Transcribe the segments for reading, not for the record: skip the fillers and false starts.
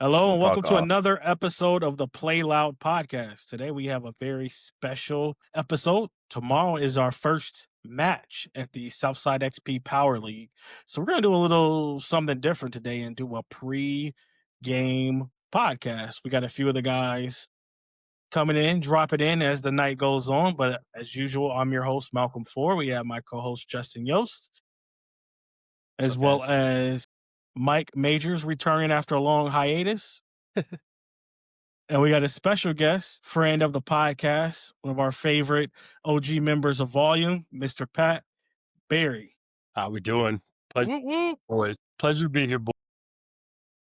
Hello and welcome Fuck to off. another episode of the Play Loud podcast. Today we have a very special episode. Tomorrow is our first match at the Southside XP Power League. So we're going to do a little something different today and do a pre-game podcast. We got a few of the guys coming in, dropping in as the night goes on. But as usual, I'm your host, Malcolm Ford. We have my co-host, Justin Yost, What's as up, well guys? as Mike Majors returning after a long hiatus. And we got a special guest, friend of the podcast, one of our favorite OG members of Volleyume, Mr. Pat Barry. How we doing? Pleasure, Woo woo. boys. Pleasure to be here, boys.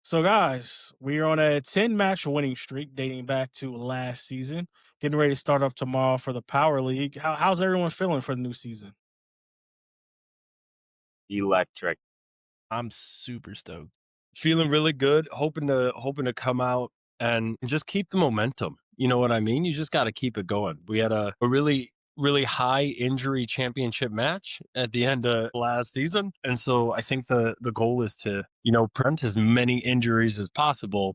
So, guys, we are on a 10-match winning streak dating back to last season. Getting ready to start up tomorrow for the Power League. How's everyone feeling for the new season? Electric. I'm super stoked. Feeling really good. Hoping to come out and just keep the momentum. You know what I mean? You just got to keep it going. We had a really high injury championship match at the end of last season, and so I think the goal is to prevent as many injuries as possible,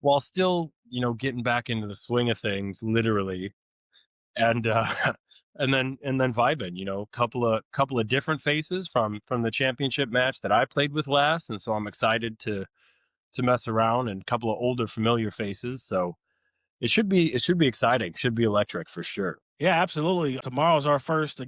while still getting back into the swing of things, literally, and and then vibing. Couple of different faces from the championship match that I played with last, and so I'm excited to mess around, and a couple of older familiar faces. So it should be exciting. Should be electric for sure. Yeah, absolutely. Tomorrow's our first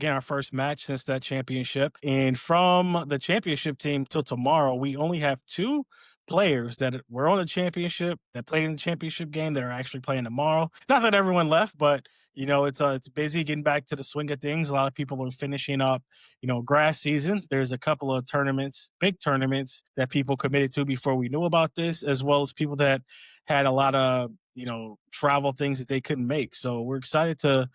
match since that championship. And from the championship team till tomorrow, we only have two players that were on the championship, that played in the championship game, that are actually playing tomorrow. Not that everyone left, but it's busy getting back to the swing of things. A lot of people are finishing up, grass seasons. There's a couple of tournaments, big tournaments that people committed to before we knew about this, as well as people that had a lot of travel things that they couldn't make. So we're excited to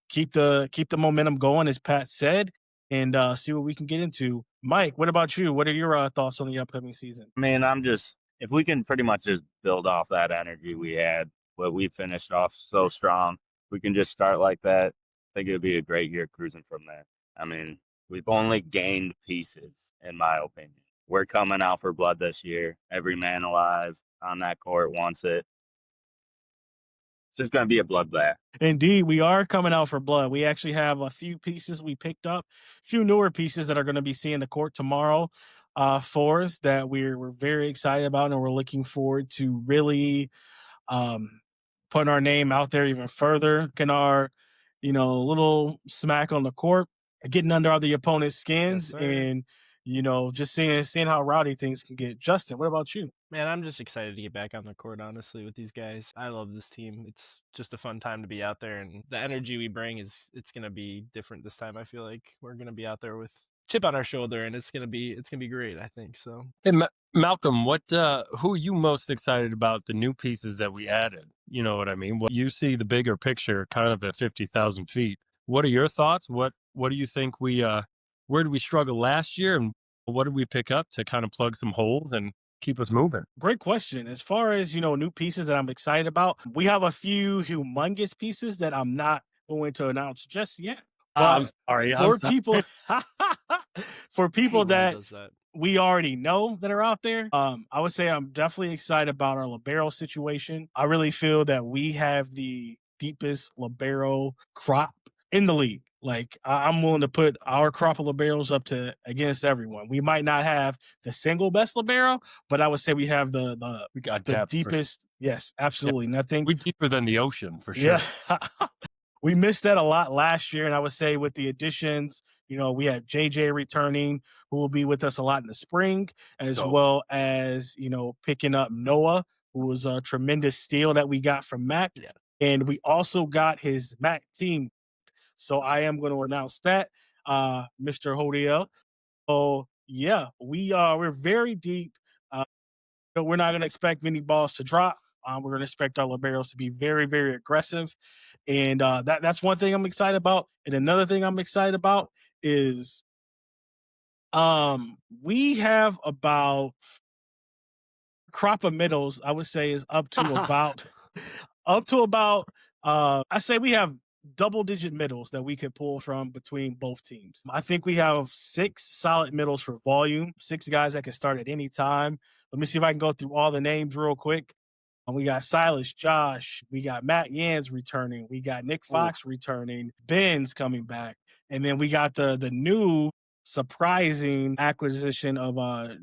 keep the momentum going, as Pat said, and see what we can get into. Mike, what about you? What are your thoughts on the upcoming season? I mean, if we can pretty much just build off that energy we had, what we finished off so strong, we can just start like that. I think it would be a great year cruising from there. I mean, we've only gained pieces, in my opinion. We're coming out for blood this year. Every man alive on that court wants it. It's just going to be a bloodbath. Indeed, we are coming out for blood. We actually have a few pieces we picked up, a few newer pieces that are going to be seeing the court tomorrow for us that we're very excited about, and we're looking forward to really putting our name out there even further, getting our little smack on the court, getting under the opponent's skins, Yes, and just seeing how rowdy things can get. Justin, what about you? Man, I'm just excited to get back on the court, honestly, with these guys. I love this team. It's just a fun time to be out there, and the energy we bring it's gonna be different this time. I feel like we're gonna be out there with chip on our shoulder, and it's gonna be great, I think. So Hey, Malcolm, who are you most excited about the new pieces that we added? You know what I mean? What you see the bigger picture, kind of at 50,000 feet. What are your thoughts? What do you think where did we struggle last year, and what did we pick up to kind of plug some holes and keep us moving? Great question. As far as, new pieces that I'm excited about, we have a few humongous pieces that I'm not going to announce just yet. I'm sorry. For people, for people hate when he that does that. we already know that are out there, I would say I'm definitely excited about our libero situation. I really feel that we have the deepest libero crop in the league. Like, I'm willing to put our crop of liberos up to against everyone. We might not have the single best libero, but I would say we have We got the depth. deepest. Yes, absolutely. Nothing. We're deeper than the ocean for sure. Yeah. We missed that a lot last year, and I would say with the additions, we have JJ returning, who will be with us a lot in the spring, as Dope. well as, picking up Noah, who was a tremendous steal that we got from Mac. Yeah. And we also got his Mac team. So I am going to announce that, Mr. Hodiel. So yeah, we're very deep. We're not going to expect many balls to drop. We're going to expect our liberos to be very, very aggressive. And that's one thing I'm excited about. And another thing I'm excited about is we have about crop of middles, I would say, is up to about I say we have double-digit middles that we could pull from between both teams. I think we have 6 solid middles for Volleyume, 6 guys that can start at any time. Let me see if I can go through all the names real quick. We got Silas, Josh, we got Matt Yans returning, we got Nick Ooh. Fox returning, Ben's coming back, and then we got the new surprising acquisition of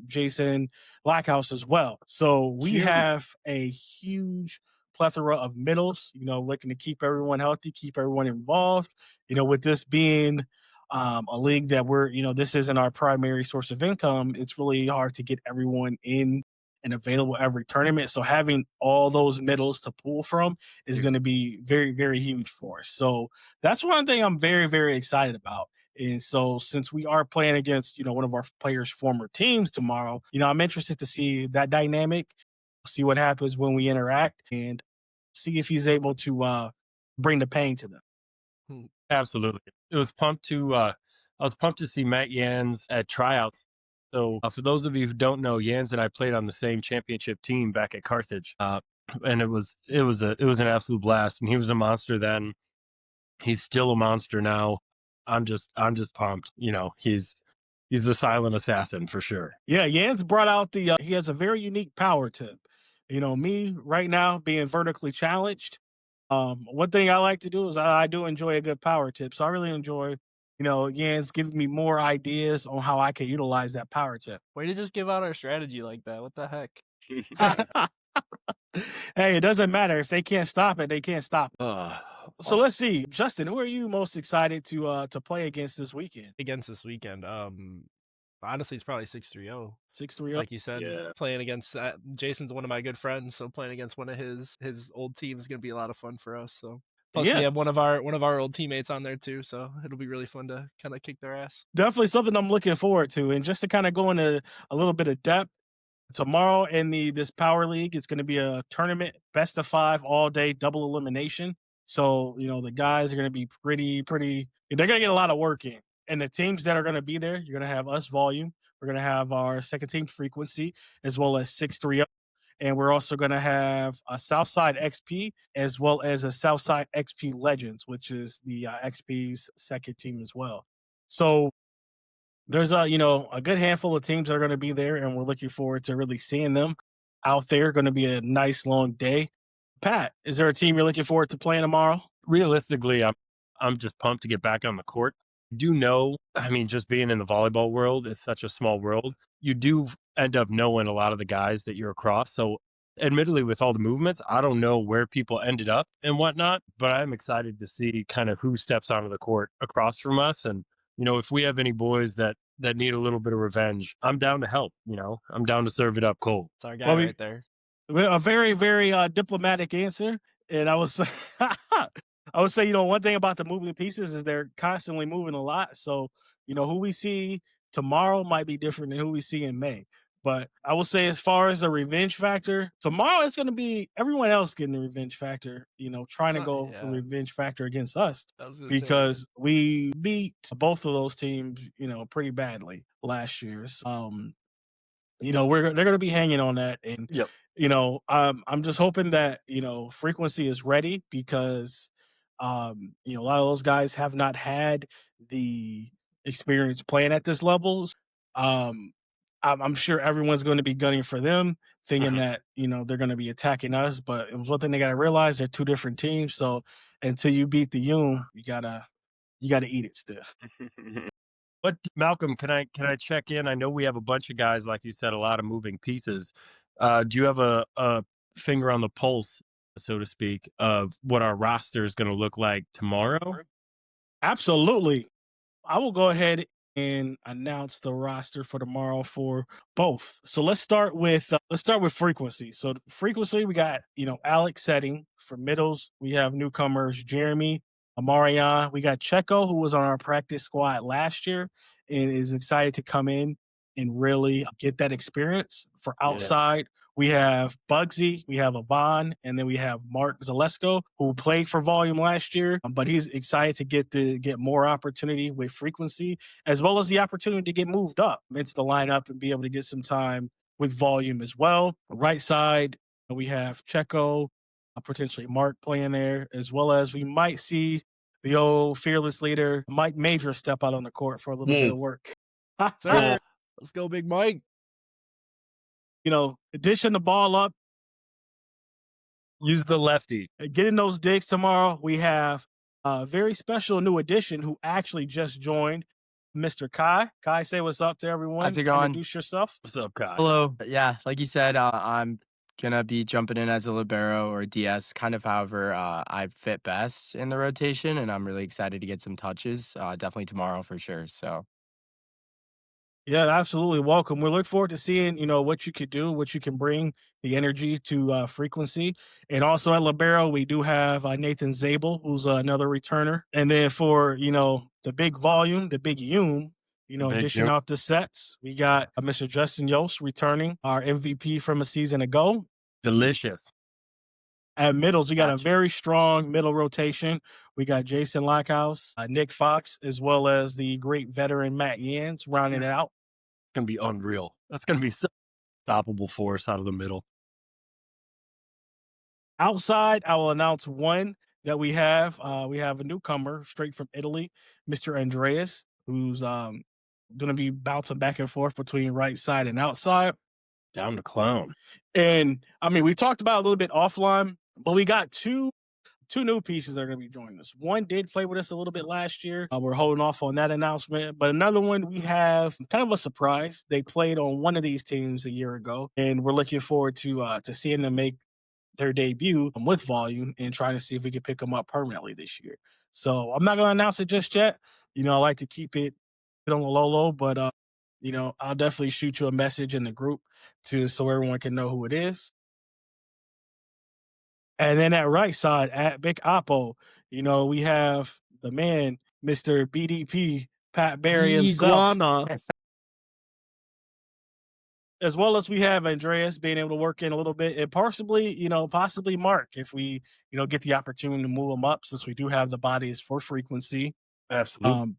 Jason Blackhouse as well. So we Jim. have a huge plethora of middles, looking to keep everyone healthy, keep everyone involved. With this being a league that this isn't our primary source of income, it's really hard to get everyone in and available every tournament. So having all those middles to pull from is going to be very, very huge for us. So that's one thing I'm very, very excited about. And so since we are playing against, one of our players' former teams tomorrow, I'm interested to see that dynamic, see what happens when we interact, and see if he's able to bring the pain to them. Absolutely. It was pumped to I was pumped to see Matt Yans at tryouts. So for those of you who don't know, Yans and I played on the same championship team back at Carthage. And it was an absolute blast. And he was a monster then. He's still a monster now. I'm just pumped. He's the silent assassin for sure. Yeah, Jans brought out he has a very unique power tip. Me right now being vertically challenged, one thing I like to do is I do enjoy a good power tip. So I really enjoy, Jans giving me more ideas on how I can utilize that power tip. Way to just give out our strategy like that. What the heck? Hey, it doesn't matter. If they can't stop it, they can't stop it. So Awesome. let's see. Justin, who are you most excited to play against this weekend? Against this weekend, honestly, it's probably 6-3-0. 6-3-0? Like you said, Yeah. playing against Jason's one of my good friends, so playing against one of his old teams is gonna be a lot of fun for us. So plus Yeah. we have one of our old teammates on there too, so it'll be really fun to kind of kick their ass. Definitely something I'm looking forward to. And just to kind of go into a little bit of depth, tomorrow in this power league, it's going to be a tournament, best of 5 all day, double elimination. So the guys are going to be pretty. They're going to get a lot of work in. And the teams that are going to be there, you're going to have us, Volleyume. We're going to have our second team, Frequency, as well as 6-3-0. And we're also going to have a Southside XP as well as a Southside XP Legends, which is the XP's second team as well. So there's a good handful of teams that are going to be there, and we're looking forward to really seeing them out there. Going to be a nice long day. Pat, is there a team you're looking forward to playing tomorrow? Realistically, I'm just pumped to get back on the court. Do know, I mean, just being in the volleyball world is such a small world. You do end up knowing a lot of the guys that you're across. So admittedly, with all the movements, I don't know where people ended up and whatnot, but I'm excited to see kind of who steps onto the court across from us. And, if we have any boys that need a little bit of revenge, I'm down to help. I'm down to serve it up cold. It's our guy Well, right there. A very, very diplomatic answer. And I was I would say, one thing about the moving pieces is they're constantly moving a lot. So, who we see tomorrow might be different than who we see in May. But I will say, as far as the revenge factor, tomorrow it's going to be everyone else getting the revenge factor, trying to go the revenge factor against us because we beat both of those teams, pretty badly last year. So, they're going to be hanging on that. And, Yep. I'm just hoping that, Frequency is ready because, a lot of those guys have not had the experience playing at this levels. I'm sure everyone's going to be gunning for them, thinking that, they're going to be attacking us. But it was one thing they got to realize, they're two different teams. So until you beat the Yume, you gotta eat it still. But Malcolm, can I check in? I know we have a bunch of guys, like you said, a lot of moving pieces. Do you have a finger on the pulse, so to speak, of what our roster is going to look like tomorrow? Absolutely. I will go ahead and announce the roster for tomorrow for both. So let's start with Frequency. So Frequency, we got Alex setting for middles. We have newcomers Jeremy, Amarian. We got Checo, who was on our practice squad last year and is excited to come in and really get that experience. For outside, we have Bugsy, we have Avon, and then we have Mark Zalesko, who played for Volleyume last year, but he's excited to get more opportunity with Frequency, as well as the opportunity to get moved up into the lineup and be able to get some time with Volleyume as well. Right side, we have Checo, potentially Mark playing there, as well as we might see the old fearless leader, Mike Major, step out on the court for a little bit Whoa. of work. Sir, let's go, Big Mike. Dishing the ball up, Use the lefty. getting those digs tomorrow. We have a very special new addition who actually just joined, Mr. Kai. Kai, say what's up to everyone. How's it going? Introduce yourself. What's up, Kai? Hello. Yeah, like you said, I'm gonna be jumping in as a libero or DS, kind of however I fit best in the rotation, and I'm really excited to get some touches. Definitely tomorrow for sure. So Yeah, absolutely. Welcome. We look forward to seeing, what you could do, what you can bring, the energy to frequency. And also at Libero, we do have Nathan Zabel, who's another returner. And then for, the big volume, the big Yume, Big dishing Yume. out the sets, we got Mr. Justin Yost returning, our MVP from a season ago. Delicious. At middles, we got a Gotcha. very strong middle rotation. We got Jason Lockhouse, Nick Fox, as well as the great veteran Matt Yans rounding it out. It's gonna be unreal. That's gonna be so stoppable force out of the middle. Outside, I will announce one that we have. We have a newcomer straight from Italy, Mr. Andreas, who's going to be bouncing back and forth between right side and outside. Down to clown. And I mean, we talked about it a little bit offline, but we got two new pieces that are going to be joining us. One did play with us a little bit last year. We're holding off on that announcement. But another one, we have kind of a surprise. They played on one of these teams a year ago, and we're looking forward to seeing them make their debut with Volleyume and trying to see if we can pick them up permanently this year. So I'm not going to announce it just yet. I like to keep it on the low, but I'll definitely shoot you a message in the group so everyone can know who it is. And then at right side, at Big Oppo, we have the man, Mr. BDP, Pat Barry himself. Iguana. As well as we have Andreas being able to work in a little bit, and possibly Mark, if we, get the opportunity to move him up, since we do have the bodies for frequency. Absolutely.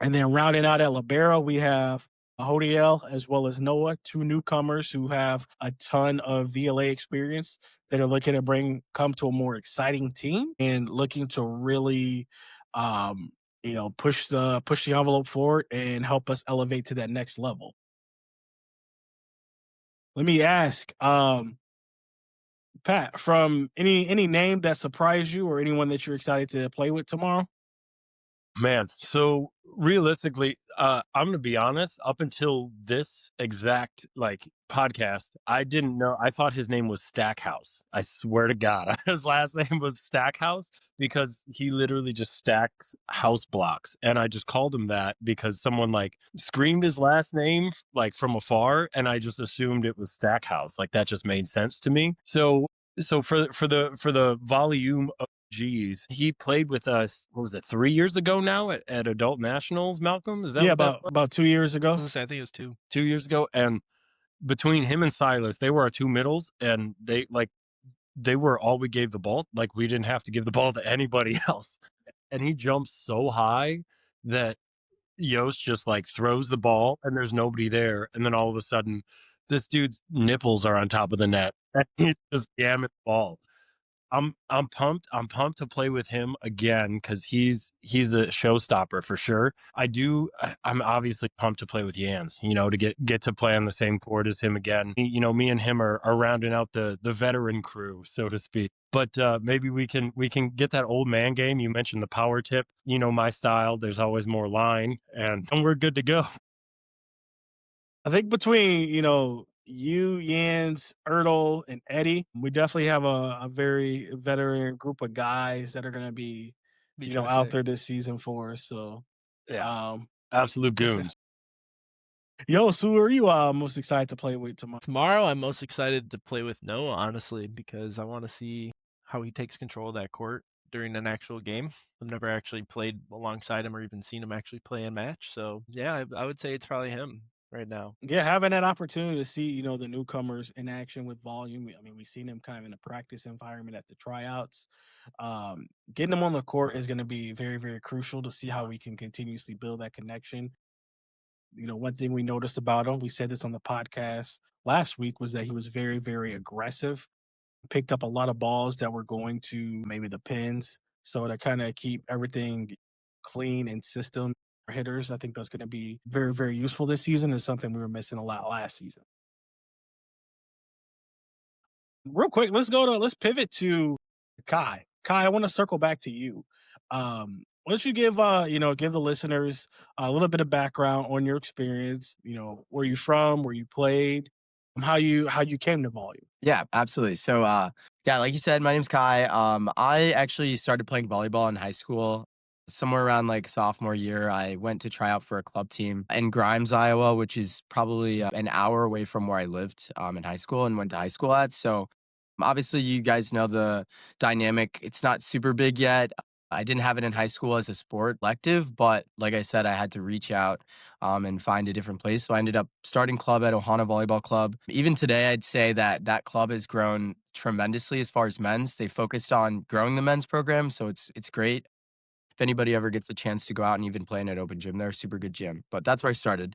And then rounding out at libero, we have Hodiel as well as Noah, two newcomers who have a ton of VLA experience that are looking to come to a more exciting team and looking to really, push the envelope forward and help us elevate to that next level. Let me ask, Pat, from any name that surprised you or anyone that you're excited to play with tomorrow? Man, so realistically, I'm gonna be honest, up until this exact podcast, I didn't know. I thought his name was Stackhouse. I swear to God, his last name was Stackhouse because he literally just stacks house blocks. And I just called him that because someone screamed his last name from afar, and I just assumed it was Stackhouse. That just made sense to me. So for the Volleyume OGs, he played with us. What was it, 3 years ago now at Adult Nationals? Malcolm, is that about 2 years I ago? was gonna say, I think it was 2. 2 years ago? And between him and Silas, they were our two middles, and they were all we gave the ball. We didn't have to give the ball to anybody else. And he jumps so high that Yost just throws the ball, and there's nobody there, and then all of a sudden, this dude's nipples are on top of the net, and he just yamming the ball. I'm pumped. I'm pumped to play with him again because he's a showstopper for sure. I'm obviously pumped to play with Yans, to get to play on the same court as him again. Me and him are rounding out the veteran crew, so to speak. But maybe we can get that old man game. You mentioned the power tip. My style. There's always more line, and we're good to go. I think between, you, Jens, Ertl, and Eddie, we definitely have a very veteran group of guys that are going to be, out there this season for us. So, Yeah, absolute goons. Yo, so who are you most excited to play with tomorrow? Tomorrow, I'm most excited to play with Noah, honestly, because I want to see how he takes control of that court during an actual game. I've never actually played alongside him or even seen him actually play a match. So, yeah, I would say it's probably him right now. Yeah, having that opportunity to see, the newcomers in action with Volleyume. I mean, we've seen them kind of in a practice environment at the tryouts. Getting them on the court is going to be very, very crucial to see how we can continuously build that connection. One thing we noticed about him, we said this on the podcast last week, was that he was very, very aggressive. Picked up a lot of balls that were going to maybe the pins, So to kind of keep everything clean and system for hitters, I think that's going to be very, very useful this season. Is something we were missing a lot last season. Real quick, let's pivot to Kai. Kai, I want to circle back to you. Why don't you give give the listeners a little bit of background on your experience, where you're from, where you played, how you came to Volume. Yeah, absolutely. So, yeah, like you said, my name's Kai. I actually started playing volleyball in high school. Somewhere around like sophomore year, I went to try out for a club team in Grimes, Iowa, which is probably an hour away from where I lived in high school and went to high school at. So, obviously, you guys know the dynamic. It's not super big yet. I didn't have it in high school as a sport elective, but like I said, I had to reach out and find a different place. So I ended up starting club at Ohana Volleyball Club. Even today, I'd say that that club has grown tremendously as far as men's. They focused on growing the men's program, so it's great. If anybody ever gets the chance to go out and even play in an open gym, they're a super good gym. But that's where I started.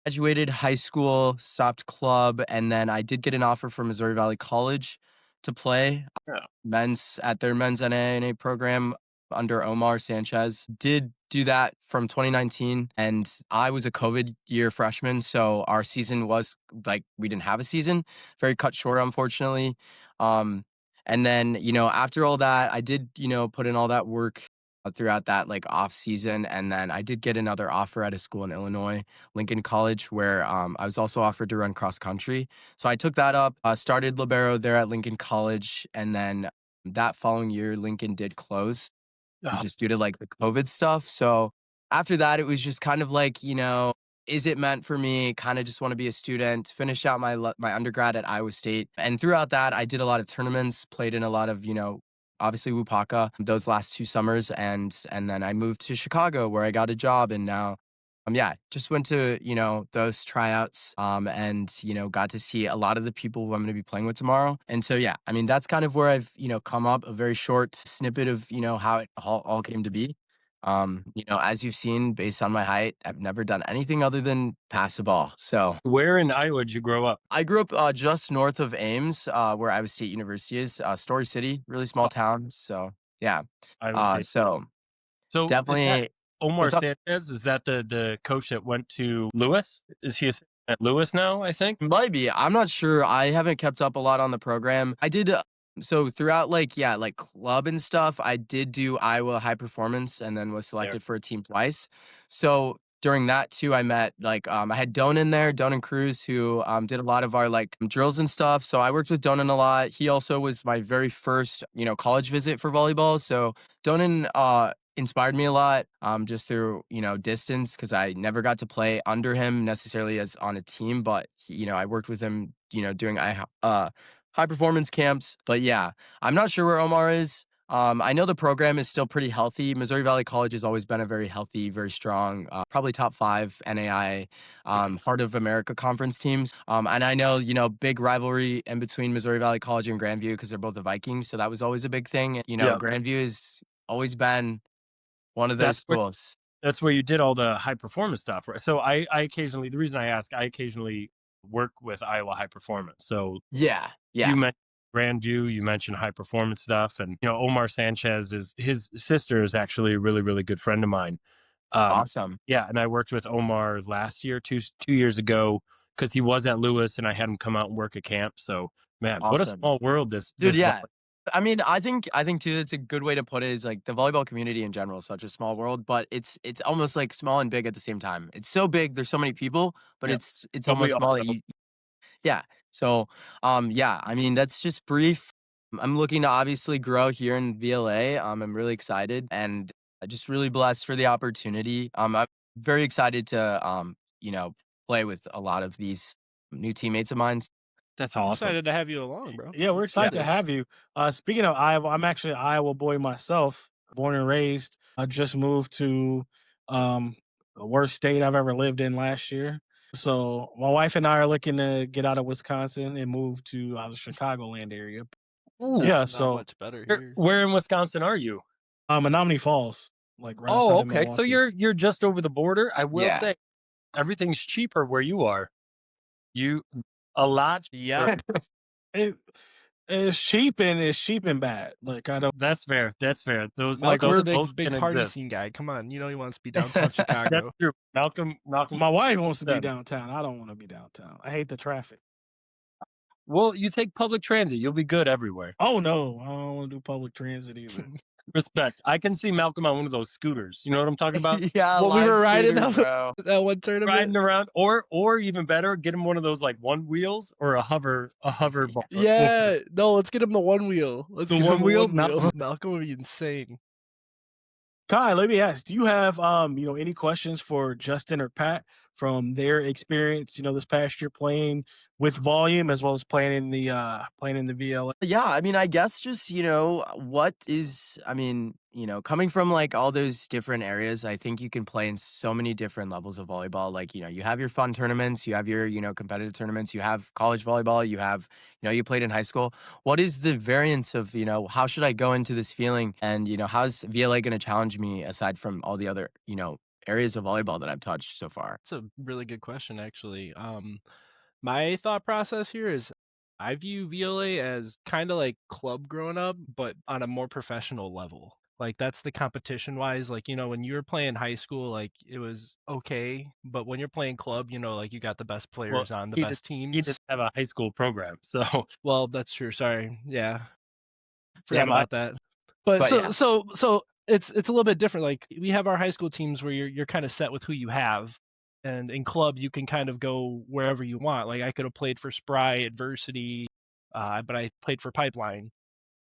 Graduated high school, stopped club, and then I did get an offer from Missouri Valley College to play Yeah. men's at their men's NANA program under Omar Sanchez. Did do that from 2019, and I was a COVID year freshman, so our season was like we didn't have a season, very cut short, unfortunately. Um, and then after all that, I did put in all that work throughout that like off season, and then I did get another offer at a school in Illinois, Lincoln College, where I was also offered to run cross country. So I took that up, started libero there at Lincoln College, and then that following year, Lincoln did close Oh, just due to like the COVID stuff. So after that, it was just kind of like, is it meant for me? Kind of just want to be a student. Finished out my undergrad at Iowa State, and throughout that, I did a lot of tournaments, played in a lot of obviously Wupaka those last 2 summers, and then I moved to Chicago where I got a job, and now yeah, just went to, those tryouts, and, got to see a lot of the people who I'm going to be playing with tomorrow. And so, yeah, I mean, that's kind of where I've, come up, a very short snippet of, how it all came to be. As you've seen, based on my height, I've never done anything other than pass the ball. So where in Iowa did you grow up? I grew up just north of Ames, where Iowa State University is, Story City, really small Oh, town. So, yeah. Iowa State. So So is that definitely, Omar what's up? Sanchez? Is that the coach that went to Lewis? Is he at Lewis now, I think? Might be. I'm not sure. I haven't kept up a lot on the program. I did so throughout like club and stuff, I did do Iowa high performance and then was There. selected for a team twice. So during that too, I met I had Donan there, Donan Cruz, who did a lot of our like drills and stuff. So I worked with Donan a lot. He also was my very first, college visit for volleyball. So Donan inspired me a lot just through distance, because I never got to play under him necessarily as on a team, but I worked with him doing high performance camps. But yeah, I'm not sure where Omar is. I know the program is still pretty healthy. Missouri Valley College has always been a very healthy, very strong, probably top 5 NAI Heart of America conference teams. And I know, big rivalry in between Missouri Valley College and Grandview because they're both the Vikings. So that was always a big thing. Yeah. Grandview has always been one of those That's where schools. that's where you did all the high performance stuff, right? So I occasionally, the reason I ask, I occasionally work with Iowa High Performance. So Yeah. you mentioned Grandview, you mentioned high performance stuff, and Omar Sanchez his sister is actually a really, really good friend of mine. Awesome. Yeah, and I worked with Omar last year, 2 years ago, because he was at Lewis, and I had him come out and work at camp. So man, what a Awesome. small world Dude, this yeah. I mean, I think too, that's a good way to put it, is like the volleyball community in general is such a small world, but it's almost like small and big at the same time. It's so big, there's so many people, but Yeah, it's but we almost all small that know. yeah. So, yeah, I mean, that's just brief. I'm looking to obviously grow here in VLA. I'm really excited and just really blessed for the opportunity. I'm very excited to, play with a lot of these new teammates of mine. That's I'm awesome. excited to have you along, bro. Yeah, we're Let's do excited to this. have you. Speaking of Iowa, I'm actually an Iowa boy myself, born and raised. I just moved to the worst state I've ever lived in last year. So my wife and I are looking to get out of Wisconsin and move to the Chicagoland area. Ooh, Yeah, Not so much better where, here. where in Wisconsin are you? Menominee Falls, like right Oh, outside of okay. So Milwaukee. you're just over the border. I will Yeah. say everything's cheaper where you are. You a lot cheaper. Yeah. It, It's cheap and bad. Like I don't That's fair. That's fair. Those Malcolm's a both big can party exist. scene guy. Come on, you know he wants to be downtown That's Chicago. true. Malcolm. my wife wants to be said. downtown. I don't want to be downtown. I hate the traffic. Well, you take public transit. You'll be good everywhere. Oh no, I don't want to do public transit either. Respect. I can see Malcolm on one of those scooters. You know what I'm talking about? Yeah, Well, we live were riding scooter, bro. that one tournament. Riding around, or even better, get him one of those like one wheels or a hover bar. Yeah, no, let's get him the one wheel. Let's The get one him wheel? the one wheel. Malcolm would be insane. Kai, let me ask, do you have any questions for Justin or Pat from their experience, this past year playing with Volleyume as well as playing in the VLA? Yeah, I mean, I guess just, coming from like all those different areas, I think you can play in so many different levels of volleyball. Like, you have your fun tournaments, you have your, competitive tournaments, you have college volleyball, you have, you played in high school. What is the variance of, how should I go into this feeling? And, how's VLA going to challenge me aside from all the other, areas of volleyball that I've touched so far? That's a really good question, actually. My thought process here is I view VLA as kind of like club growing up, but on a more professional level. Like that's the competition wise. Like, when you were playing high school, like it was okay. But when you're playing club, like you got the best players on the best teams. He didn't have a high school program, so Well, that's true. Sorry. Yeah. Yeah, Forgot about that. But yeah. so it's a little bit different. Like we have our high school teams where you're kind of set with who you have. And in club, you can kind of go wherever you want. Like I could have played for Spry, Adversity, but I played for Pipeline.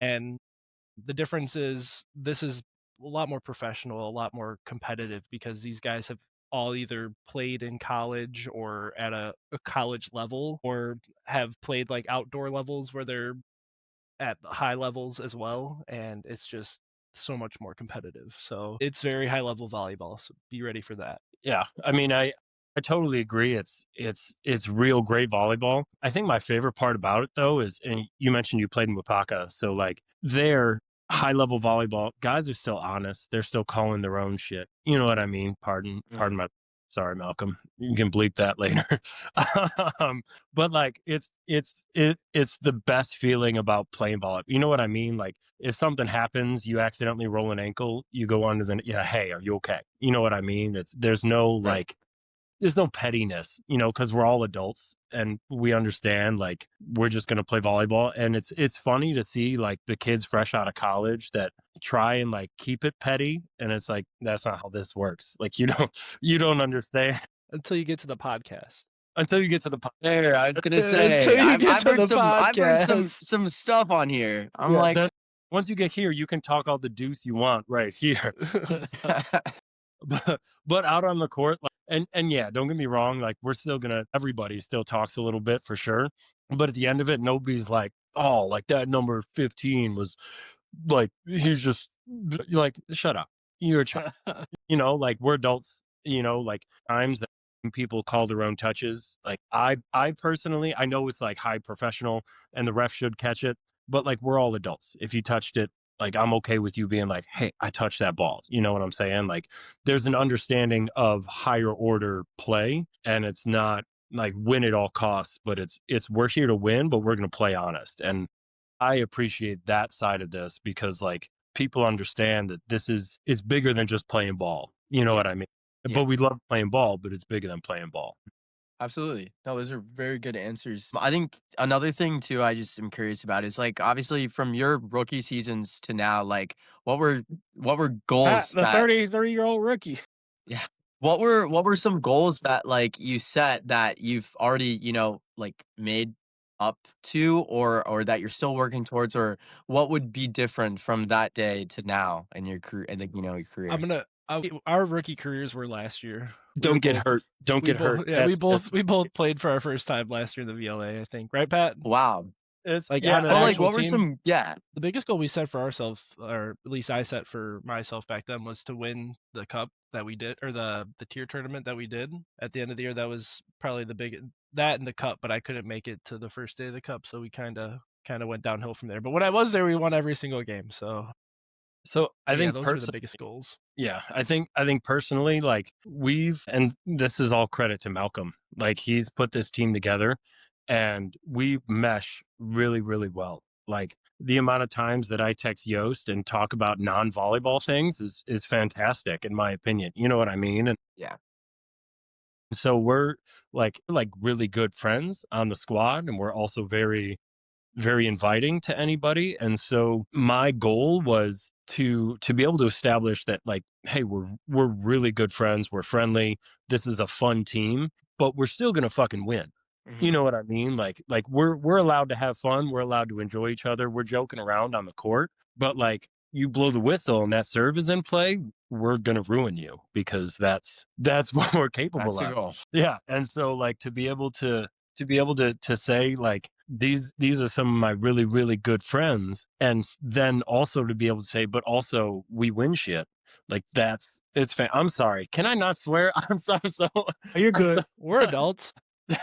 And the difference is this is a lot more professional, a lot more competitive because these guys have all either played in college or at a college level or have played like outdoor levels where they're at high levels as well. And it's just so much more competitive. So it's very high level volleyball. So be ready for that. yeah. I mean, I totally agree. It's real great volleyball. I think my favorite part about it though is, and you mentioned you played in Wapaka, so like their high level volleyball guys are still honest. They're still calling their own shit. You know what I mean? Pardon my. Sorry, Malcolm. You can bleep that later. But like, it's the best feeling about playing volleyball. You know what I mean? Like, if something happens, you accidentally roll an ankle, you go on to the hey, are you okay? You know what I mean? There's no there's no pettiness, because we're all adults and we understand like we're just going to play volleyball. And it's funny to see like the kids fresh out of college that try and like keep it petty. And it's like, that's not how this works. Like, you don't understand Until you get to the podcast. until you get to the There, I was gonna Until say, you I've, get I've to heard the I've heard podcast. some stuff on here. I'm Yeah, like, then once you get here, you can talk all the deuce you want right here. But out on the court, like, and yeah, don't get me wrong, like we're still everybody still talks a little bit for sure. But at the end of it, nobody's like, oh, like that number 15 was like, he's just like, shut up. You're a child. Like we're adults, like times that people call their own touches. Like I personally, I know it's like high professional and the ref should catch it, but like we're all adults. If you touched it, like I'm okay with you being like, hey, I touched that ball. You know what I'm saying? Like there's an understanding of higher order play, and it's not like win at all costs, but it's we're here to win, but we're gonna play honest. And I appreciate that side of this because like people understand that it's bigger than just playing ball. You know what I mean? Yeah. But we love playing ball, but it's bigger than playing ball. absolutely. No, those are very good answers. I think another thing too, I just am curious about is like obviously from your rookie seasons to now, like what were goals The 33-year-old rookie. yeah. What were some goals that like you set that you've already, like made up to or that you're still working towards, or what would be different from that day to now in your career and your career? Our rookie careers were last year. Don't get hurt. Don't get hurt. Yeah, we both played for our first time last year in the VLA, I think. Right, Pat? Wow. It's Like, yeah. on an But like actual what were team? some The biggest goal we set for ourselves, or at least I set for myself back then, was to win the cup that we did, or the tier tournament that we did at the end of the year. That was probably that and the cup, but I couldn't make it to the first day of the cup, so we kind of went downhill from there. But when I was there, we won every single game. So I think those were the biggest goals. Yeah, I think personally, like and this is all credit to Malcolm. Like he's put this team together, and we mesh really, really well. Like the amount of times that I text Yost and talk about non-volleyball things is fantastic in my opinion. You know what I mean? And Yeah. so we're like really good friends on the squad, and we're also very inviting to anybody. And so my goal was to be able to establish that, like, hey, we're really good friends, we're friendly, this is a fun team, but we're still gonna fucking win. You Mhm. know what I mean? Like we're allowed to have fun, we're allowed to enjoy each other, we're joking around on the court, but like you blow the whistle and that serve is in play, we're gonna ruin you because that's what we're That's capable the of. goal. Yeah. And so like to be able to say like these are some of my really good friends, and then also to be able to say but also we win shit, like I'm sorry, can I not swear? I'm so Oh, you're I'm so good. We're adults.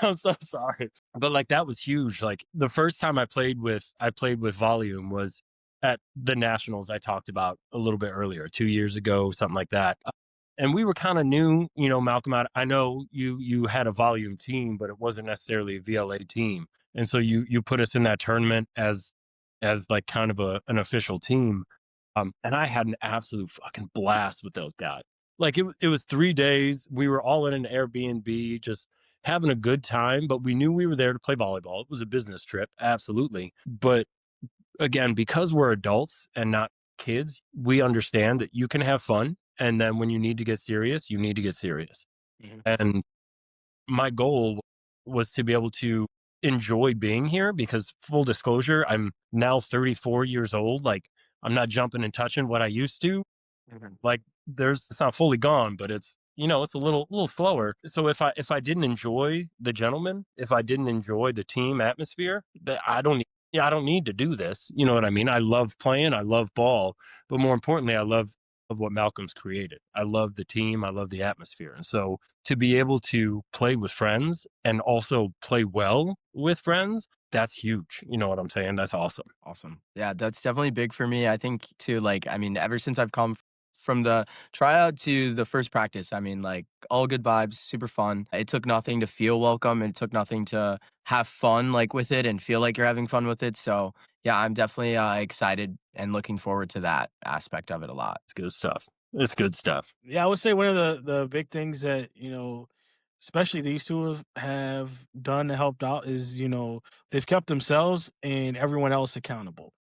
I'm so sorry. But like that was huge. Like the first time I played with Volleyume was at the Nationals I talked about a little bit earlier, 2 years ago, something like that. And we were kind of new, Malcolm. I know you had a Volleyume team, but it wasn't necessarily a VLA team. And so you put us in that tournament as like kind of an official team. And I had an absolute fucking blast with those guys. Like it was 3 days. We were all in an Airbnb, just having a good time, but we knew we were there to play volleyball. It was a business trip, absolutely. But again, because we're adults and not kids, we understand that you can have fun. And then when you need to get serious, you need to get serious. Mhm. And my goal was to be able to enjoy being here because, full disclosure, I'm now 34 years old. Like, I'm not jumping and touching what I used to. Mhm. Like it's not fully gone, but it's a little slower. So if I didn't enjoy the gentleman, if I didn't enjoy the team atmosphere, that I don't need to do this. You know what I mean? I love playing, I love ball, but more importantly, I love what Malcolm's created. I love the team, I love the atmosphere. And so to be able to play with friends and also play well with friends, that's huge. You know what I'm saying? That's awesome. Awesome. Yeah, that's definitely big for me. I think too, like, I mean, ever since I've come from the tryout to the first practice, I mean, like, all good vibes, super fun. It took nothing to feel welcome. It took nothing to have fun, like, with it and feel like you're having fun with it. So, yeah, I'm definitely excited and looking forward to that aspect of it a lot. It's good stuff. It's good stuff. Yeah, I would say one of the big things that, especially these two have done and helped out is, they've kept themselves and everyone else accountable.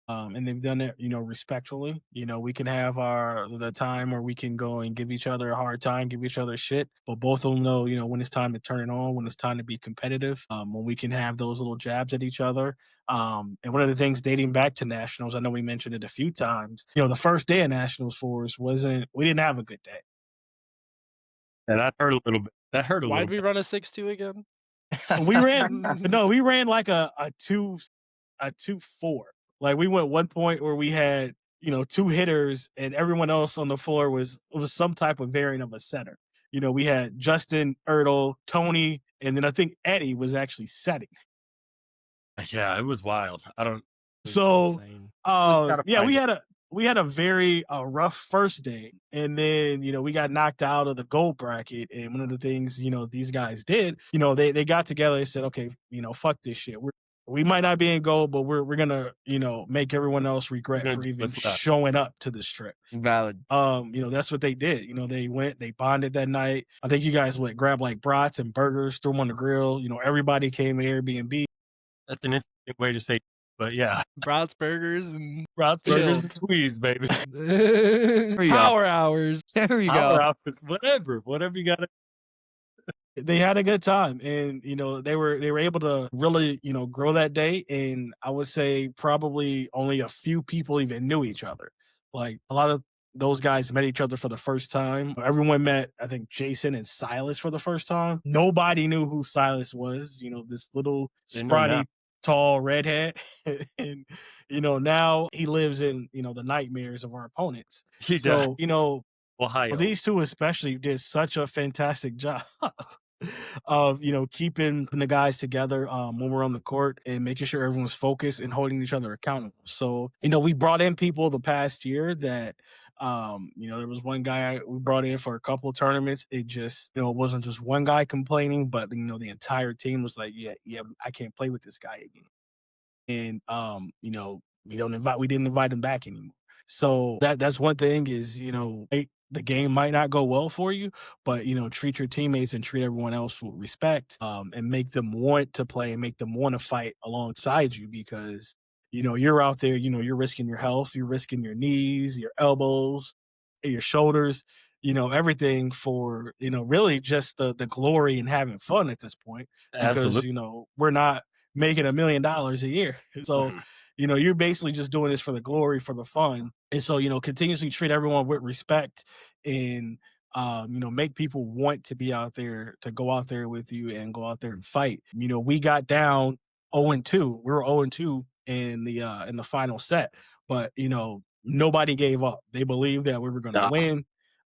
And they've done it, respectfully. We can have the time where we can go and give each other a hard time, give each other shit, but both of them know, when it's time to turn it on, when it's time to be competitive, when we can have those little jabs at each other. And one of the things dating back to nationals, I know we mentioned it a few times. The first day of nationals for us we didn't have a good day. And that hurt a little bit. That hurt a little Why'd we bit. run a 6-2 again? We ran, no, we ran like a 2-4. Like we went one point where we had, two hitters and everyone else on the floor was some type of variant of a center. We had Justin, Ertl, Tony, and then I think Eddie was actually setting. Yeah, it was wild. I don't. So, Insane. Just gotta yeah, find it. we had a very rough first day, and then we got knocked out of the gold bracket. And one of the things these guys did, they got together and said, okay, fuck this shit. We might not be in gold, but we're gonna make everyone else We're regret gonna for do even what's left. showing up to this trip. Valid. That's what they did. They bonded that night. I think you guys would grab like brats and burgers, threw them on the grill. Everybody came to Airbnb. That's an interesting way to say, but yeah, Brats burgers and Rots burgers chilled. and squeeze, baby. There you go. Power hours. There you Power go. outfits, whatever you gotta. They had a good time, and they were able to really grow that day. And I would say probably only a few people even knew each other. Like a lot of those guys met each other for the first time. Everyone met, I think, Jason and Silas for the first time. Nobody knew who Silas was. This little They know now. scrawny tall redhead. And now he lives in the nightmares of our opponents. He does. So Ohio. these two especially did such a fantastic job of keeping the guys together when we're on the court and making sure everyone's focused and holding each other accountable. So we brought in people the past year that there was one guy we brought in for a couple of tournaments. It just it wasn't just one guy complaining, but the entire team was like, yeah, I can't play with this guy again. and we didn't invite him back anymore. So that's one thing is, the game might not go well for you, but treat your teammates and treat everyone else with respect, and make them want to play and make them want to fight alongside you because you're out there, you're risking your health, you're risking your knees, your elbows, your shoulders, everything for, really just the glory and having fun at this point because, Absolutely. we're not making $1 million a year. So, Mhm. you're basically just doing this for the glory, for the fun. And so, continuously treat everyone with respect and, make people want to be out there, to go out there with you and go out there and fight. We got down 0-2. We were 0-2 in the final set, but, nobody gave up. They believed that we were going to Nah, win.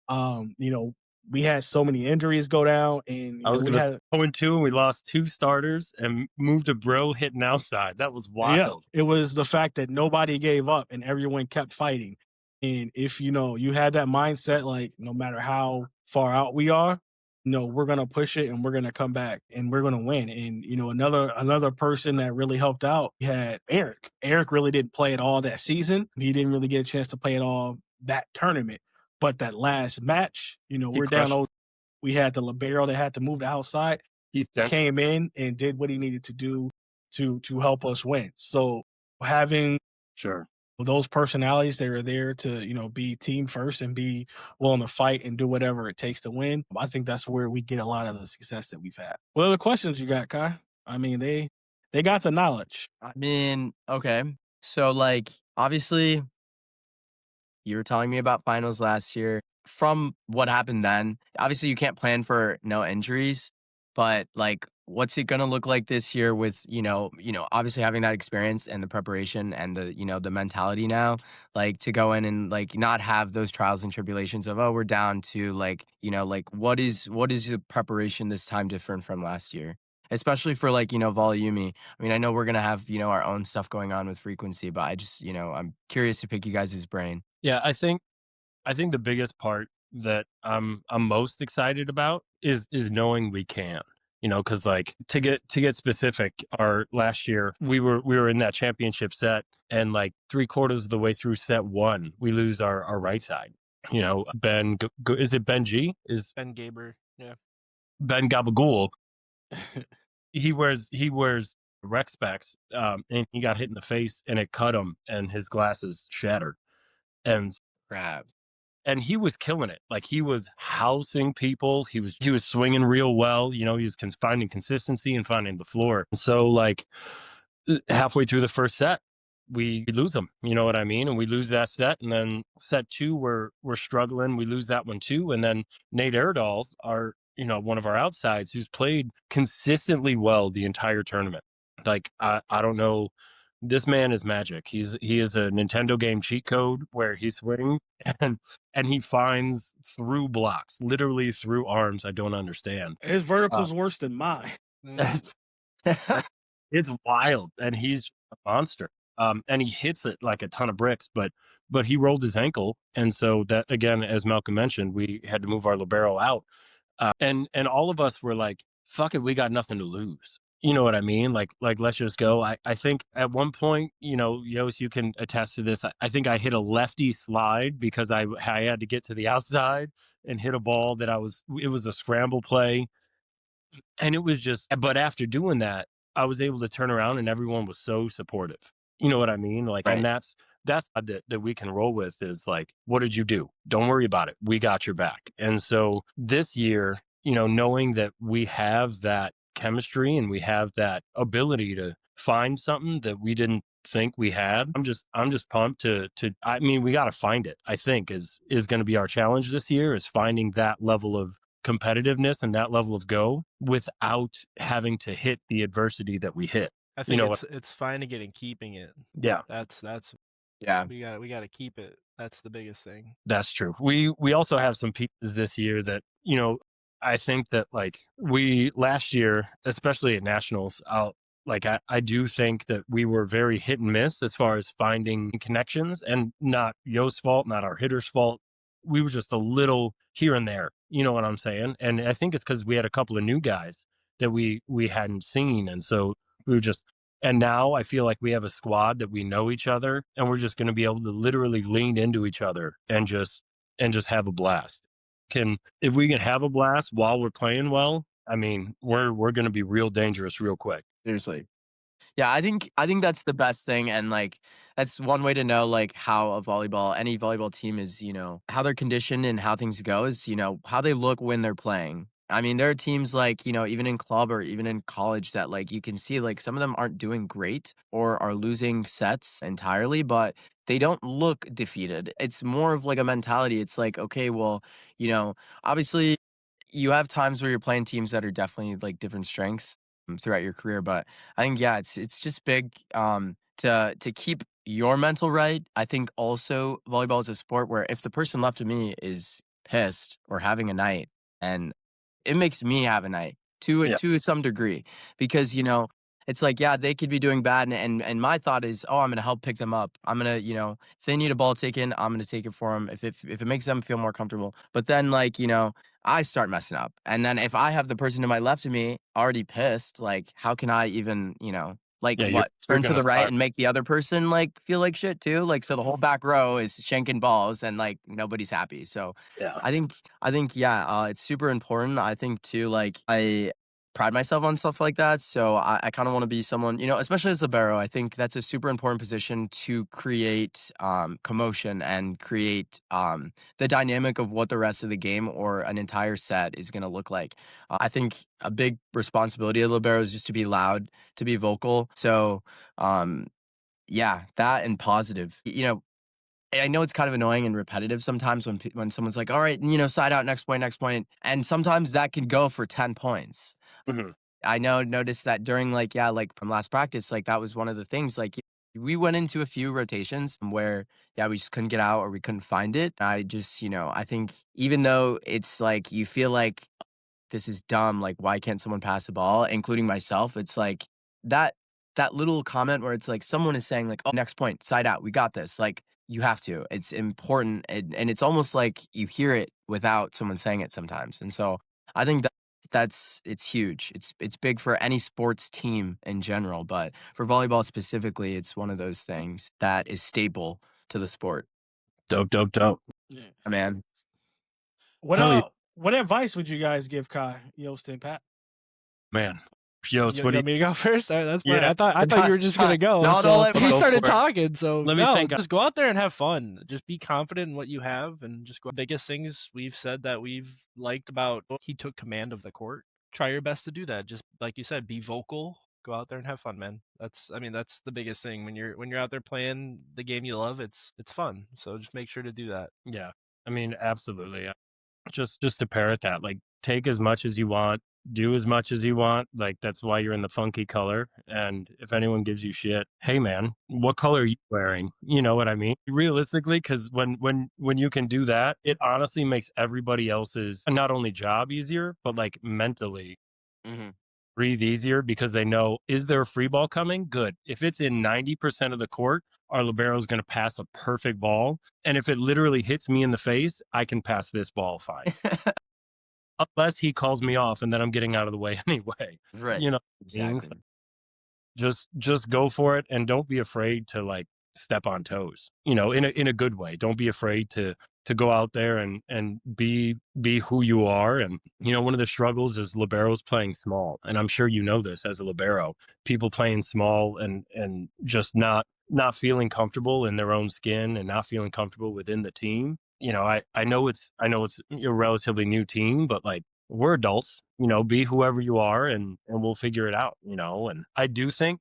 Um, you know, we had so many injuries go down and, I was we going to say had 0-2, and we lost 2 starters and moved a bro hitting outside. That was Yeah, wild. it was the fact that nobody gave up and everyone kept fighting. And if you had that mindset, like no matter how far out we are, we're gonna push it and we're gonna come back and we're gonna win. And another person that really helped out, we had Eric. Eric really didn't play at all that season. He didn't really get a chance to play at all that tournament. But that last match, He we're down. crushed. We had the libero that had to move the outside, He's done. came in and did what he needed to do to help us win. So having Sure. those personalities that are there to, be team first and be willing to fight and do whatever it takes to win, I think that's where we get a lot of the success that we've had. What other questions you got, Kai? I mean, they got the knowledge. I mean, okay. So, like, obviously, you were telling me about finals last year. From what happened then, obviously, you can't plan for no injuries, but like, what's it gonna look like this year with obviously having that experience and the preparation and the mentality now, like to go in and like not have those trials and tribulations of we're down to like what is the preparation this time different from last year, especially for like Volleyume. I mean, I know we're gonna have our own stuff going on with frequency, but I just I'm curious to pick you guys' brain. Yeah, I think the biggest part that I'm most excited about is knowing we can. Because like to get specific, our last year we were in that championship set, and like 3/4 of the way through set 1, we lose our right side. Is it Ben G? Is Ben Gaber. Yeah. Ben Gabagool? He wears rec specs, and he got hit in the face, and it cut him, and his glasses shattered, and Crap. and he was killing it. Like he was housing people. He was swinging real well. He was finding consistency and finding the floor. So like halfway through the first set, we lose him. You know what I mean? And we lose that set, and then set 2, we're struggling. We lose that one too. And then Nate Erdahl, our one of our outsides, who's played consistently well the entire tournament. Like I don't know. This man is magic. He is a Nintendo game cheat code where he swings and he finds through blocks, literally through arms. I don't understand. His Uh, vertical's worse than mine. it's, it's wild, and he's a monster. And he hits it like a ton of bricks, but he rolled his ankle, and so that again, as Malcolm mentioned, we had to move our libero out, and all of us were like, "Fuck it, we got nothing to lose." You know what I mean? Like let's just go. I think at one point, Yos, you can attest to this. I think I hit a lefty slide because I had to get to the outside and hit a ball that it was a scramble play, and it was just. But after doing that, I was able to turn around, and everyone was so supportive. You know what I mean? Like, and Right. that's that we can roll with is like, what did you do? Don't worry about it. We got your back. And so this year, knowing that we have that chemistry and we have that ability to find something that we didn't think we had, I'm just pumped to I mean, we got to find it. I think is going to be our challenge this year, is finding that level of competitiveness and that level of go without having to hit the adversity that we hit. I You think know what? it's finding it and keeping it. Yeah. That's Yeah. we gotta keep it. That's the biggest thing. That's true. We also have some pieces this year that, I think that like we last year, especially at nationals, I do think that we were very hit and miss as far as finding connections, and not Yo's fault, not our hitter's fault. We were just a little here and there. You know what I'm saying? And I think it's because we had a couple of new guys that we hadn't seen, and so we were just And now I feel like we have a squad that we know each other, and we're just going to be able to literally lean into each other and just have a blast. If we can have a blast while we're playing well, I mean, we're going to be real dangerous real quick. Seriously. Yeah, I think that's the best thing, and like that's one way to know like how any volleyball team is, how they're conditioned and how things go is, how they look when they're playing. I mean, there are teams like, even in club or even in college that like you can see like some of them aren't doing great or are losing sets entirely, but they don't look defeated. It's more of like a mentality. It's like, okay, well, you know, obviously you have times where you're playing teams that are definitely like different strengths throughout your career, but I think yeah, it's just big to keep your mental right. I think also volleyball is a sport where if the person left of me is pissed or having a night, and it makes me have a night Yeah. to some degree because it's like yeah they could be doing bad and my thought is oh I'm gonna help pick them up. I'm gonna if they need a ball taken I'm gonna take it for them if it makes them feel more comfortable. But then like I start messing up. And then if I have the person to my left of me already pissed, like how can I even, like Yeah, what you're turn to going to the right start. and make the other person like feel like shit too? Like so the whole back row is shanking balls and like nobody's happy. So Yeah. I think yeah, it's super important. I think too, like I pride myself on stuff like that. So I kind of want to be someone, especially as a libero. I think that's a super important position to create commotion and create the dynamic of what the rest of the game or an entire set is going to look like. I think a big responsibility of libero is just to be loud, to be vocal. So um, yeah, that and positive. I know it's kind of annoying and repetitive sometimes when someone's like, "All right, side out, next point," and sometimes that can go for 10 points. Mhm. I noticed that during like yeah, like from last practice, like that was one of the things. Like we went into a few rotations where yeah, we just couldn't get out or we couldn't find it. I just I think even though it's like you feel like this is dumb. Like, why can't someone pass the ball? Including myself. It's like that that little comment where it's like someone is saying like, "Oh, next point, side out, we got this." Like, you have to. It's important, and it's almost like you hear it without someone saying it sometimes. And so, I think that's it's huge. It's big for any sports team in general, but for volleyball specifically, it's one of those things that is staple to the sport. Dope, dope, dope. Yeah. Man, What Hell yeah, what advice would you guys give Kai, Yost, and Pat? man. Yost, You want me to go first? All right, that's fine. Yeah. I thought you were just gonna go. Not So all at he Go started for it. talking. So Let me no, think. just go out there and have fun. Just be confident in what you have, and just go. Biggest things we've said that we've liked about he took command of the court. Try your best to do that. Just like you said, be vocal. Go out there and have fun, man. That's the biggest thing when you're out there playing the game you love. It's fun. So just make sure to do that. Yeah. I mean, absolutely. Just to parrot that, like take as much as you want, do as much as you want. Like that's why you're in the funky color. And if anyone gives you shit, hey man, what color are you wearing? You know what I mean? Realistically, because when you can do that, it honestly makes everybody else's not only job easier, but like mentally hmm breathe easier because they know, is there a free ball coming? Good. If it's in 90% of the court, our libero is going to pass a perfect ball. And if it literally hits me in the face, I can pass this ball fine. Unless he calls me off and then I'm getting out of the way anyway. right, You know what I mean? exactly. Just go for it and don't be afraid to like step on toes, in a good way. Don't be afraid to go out there and be who you are. And one of the struggles is liberos playing small, and I'm sure you know this as a libero, people playing small and just not feeling comfortable in their own skin and not feeling comfortable within the team. I know it's a relatively new team, but like we're adults, be whoever you are and we'll figure it out. And I do think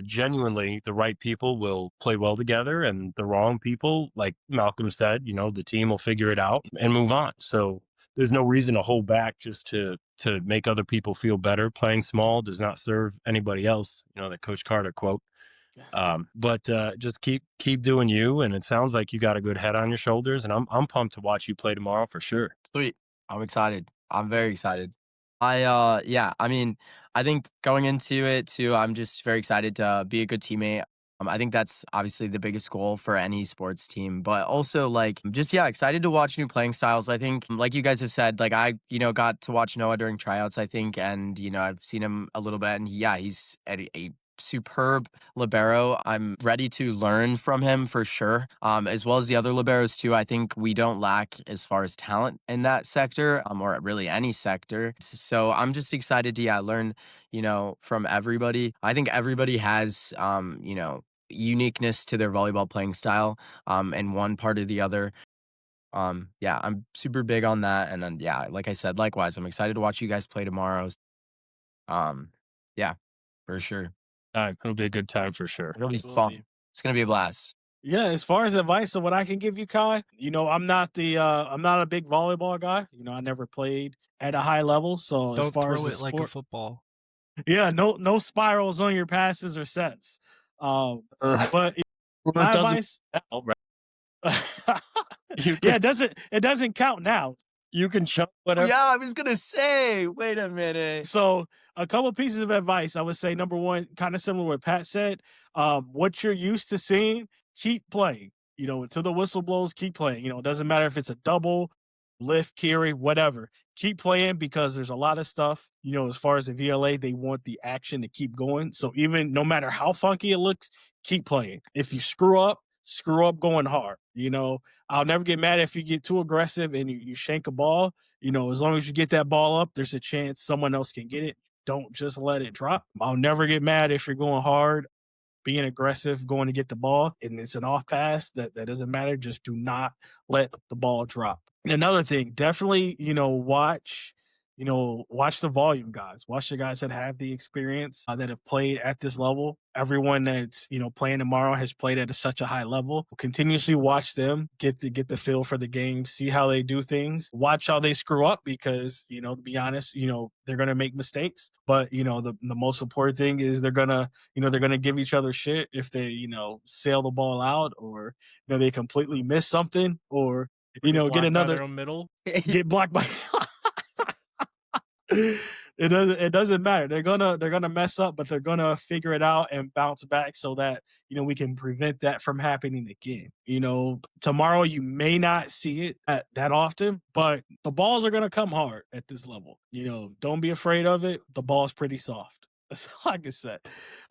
genuinely the right people will play well together, and the wrong people, like Malcolm said, the team will figure it out and move on. So there's no reason to hold back just to make other people feel better. Playing small does not serve anybody else, that Coach Carter quote. But just keep doing you, and it sounds like you got a good head on your shoulders, and I'm pumped to watch you play tomorrow for sure. Sweet. I'm excited. I'm very excited. Yeah, I mean, I think going into it too, I'm just very excited to be a good teammate. I think that's obviously the biggest goal for any sports team, but also like just yeah, excited to watch new playing styles. I think like you guys have said, like I, got to watch Noah during tryouts, I think, and I've seen him a little bit and yeah, he's a superb libero. I'm ready to learn from him for sure, as well as the other liberos too. I think we don't lack as far as talent in that sector, or really any sector. So I'm just excited to learn, from everybody. I think everybody has, uniqueness to their volleyball playing style, and one part or the other. Yeah, I'm super big on that, and then yeah, like I said, likewise, I'm excited to watch you guys play tomorrow. Um, yeah, for sure. It'll be a good time for sure. It'll be It will fun. be. It's gonna be a blast. Yeah, as far as advice of what I can give you, Kai, I'm not I'm not a big volleyball guy. I never played at a high level. So as Don't far as throw the it like a sport, football. yeah, no spirals on your passes or sets. But Well, it my doesn't advice, count, right? You yeah, can it doesn't count now. you can jump Oh, whatever. yeah, I was gonna say. Wait a minute. So a couple pieces of advice I would say. Number one, kind of similar to what Pat said. What you're used to seeing, keep playing. Until the whistle blows, keep playing. It doesn't matter if it's a double, lift, carry, whatever. Keep playing because there's a lot of stuff. As far as the VLA, they want the action to keep going. So even no matter how funky it looks, keep playing. If you screw up going hard. I'll never get mad if you get too aggressive and you shank a ball. As long as you get that ball up, there's a chance someone else can get it. Don't just let it drop. I'll never get mad if you're going hard, being aggressive, going to get the ball, and it's an off pass. That doesn't matter. Just do not let the ball drop. And another thing, definitely, watch the volume guys. Watch the guys that have the experience, that have played at this level. Everyone that's playing tomorrow has played at such a high level. Continuously watch them, get the feel for the game, see how they do things, watch how they screw up because to be honest, they're gonna make mistakes. But the most important thing is they're gonna give each other shit if they sail the ball out, or they completely miss something, or Get get blocked by another their own middle. get blocked by it doesn't matter. They're gonna mess up, but they're gonna figure it out and bounce back so that we can prevent that from happening again. Tomorrow you may not see it that often, but the balls are gonna come hard at this level. Don't be afraid of it. The ball's pretty soft. That's all I can say.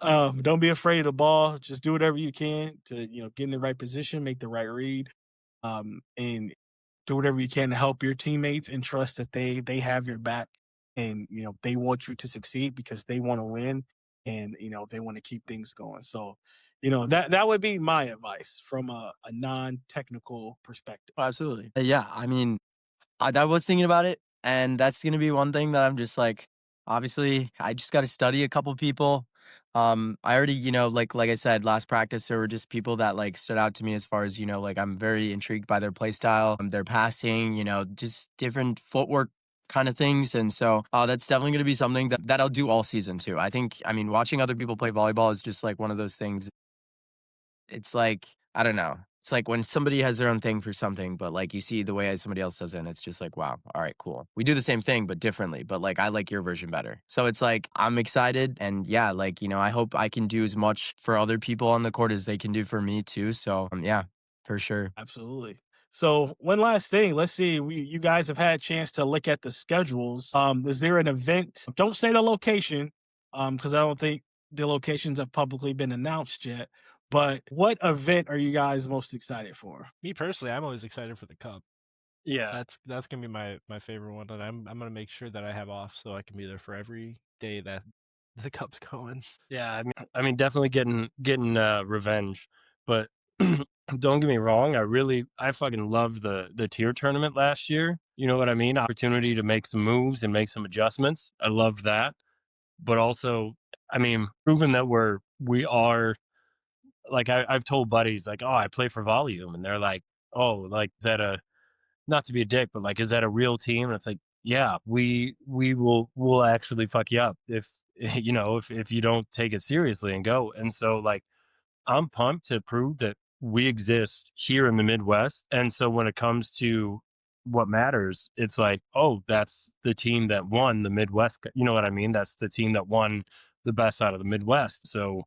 Don't be afraid of the ball. Just do whatever you can to get in the right position, make the right read, and do whatever you can to help your teammates and trust that they have your back, and they want you to succeed because they want to win, and they want to keep things going. So that would be my advice from a non-technical perspective. Oh, absolutely. Yeah, I mean, I was thinking about it, and that's gonna be one thing that I'm just like, obviously, I just got to study a couple people. I already, like I said, last practice, there were just people that like stood out to me as far as like I'm very intrigued by their play style, their passing, just different footwork kind of things, and so that's definitely gonna be something that I'll do all season too. I mean, watching other people play volleyball is just like one of those things. It's like, I don't know. It's like when somebody has their own thing for something, but like you see the way somebody else does it, and it's just like, wow, all right, cool. We do the same thing, but differently. But like, I like your version better. So it's like, I'm excited. And yeah, like, I hope I can do as much for other people on the court as they can do for me too. So yeah, for sure. Absolutely. So one last thing, let's see. You guys have had a chance to look at the schedules. Is there an event? Don't say the location, because I don't think the locations have publicly been announced yet. But what event are you guys most excited for? Me personally, I'm always excited for the cup. Yeah. That's gonna be my favorite one, and I'm gonna make sure that I have off so I can be there for every day that the cup's going. Yeah, I mean, definitely getting revenge, but don't get me wrong. I fucking loved the tier tournament last year. You know what I mean? Opportunity to make some moves and make some adjustments. I loved that, but also, I mean, proven that we are like I've told buddies like, oh, I play for Volleyume, and they're like, oh, like is that a not to be a dick, but like, is that a real team? And it's like, yeah, we'll actually fuck you up if if you don't take it seriously and go. And so like, I'm pumped to prove that we exist here in the Midwest. And so when it comes to what matters, it's like, oh, that's the team that won the Midwest. You know what I mean? That's the team that won the best out of the Midwest. So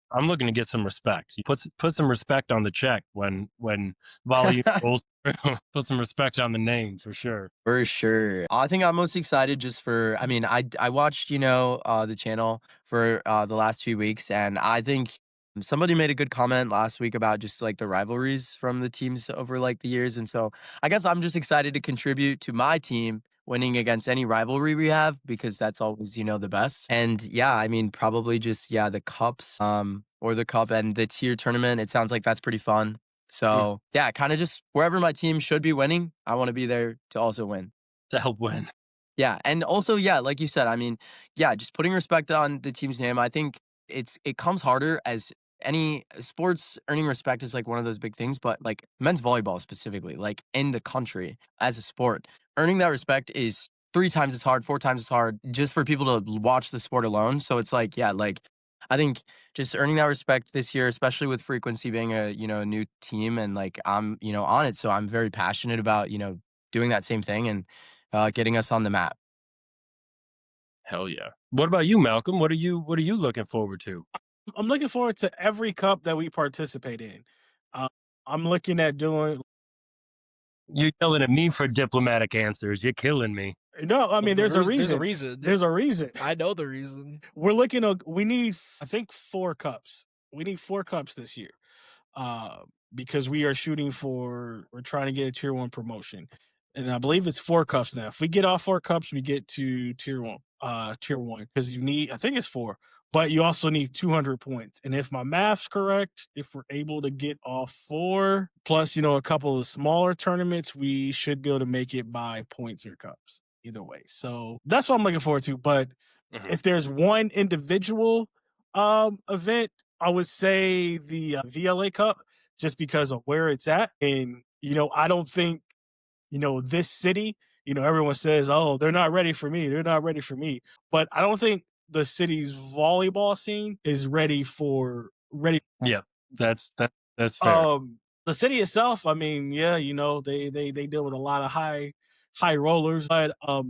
I'm looking to get some respect. Put some respect on the check when Volleyume rolls through. Put some respect on the name for sure. For sure. I think I'm most excited just for, I mean, I watched, the channel for the last few weeks, and I think somebody made a good comment last week about just like the rivalries from the teams over like the years. And so I guess I'm just excited to contribute to my team winning against any rivalry we have because that's always, the best. And yeah, I mean, probably just, yeah, the cups, or the cup and the tier tournament. It sounds like that's pretty fun. So yeah, kind of just wherever my team should be winning, I want to be there to also win. To help win. Yeah, and also yeah, like you said, I mean, yeah, just putting respect on the team's name. I think it comes harder as any sports. Earning respect is like one of those big things, but like men's volleyball specifically, like in the country as a sport, earning that respect is 3 times as hard, 4 times as hard just for people to watch the sport alone. So it's like, yeah, like I think just earning that respect this year, especially with Frequency being a a new team, and like I'm on it, so I'm very passionate about doing that same thing and getting us on the map. Hell yeah. What about you, Malcolm? What are you looking forward to? I'm looking forward to every cup that we participate in. Uh, I'm looking at doing. You're yelling at me for diplomatic answers. You're killing me. No, I mean, there's a reason. There's a reason. I know the reason. We're looking at. We need, I think, 4 cups. We need 4 cups this year, because we are shooting for. We're trying to get a tier 1 promotion, and I believe it's 4 cups now. If we get all 4 cups, we get to tier 1. Tier 1 because you need. I think it's 4, but you also need 200 points. And if my math's correct, if we're able to get all 4 plus, a couple of smaller tournaments, we should be able to make it by points or cups. Either way, so that's what I'm looking forward to. But if there's one individual event, I would say the VLA Cup, just because of where it's at. And I don't think this city, everyone says, oh, they're not ready for me, they're not ready for me, but I don't think the city's volleyball scene is ready. Yeah, that's fair. The city itself, I mean, yeah, they deal with a lot of high rollers, but I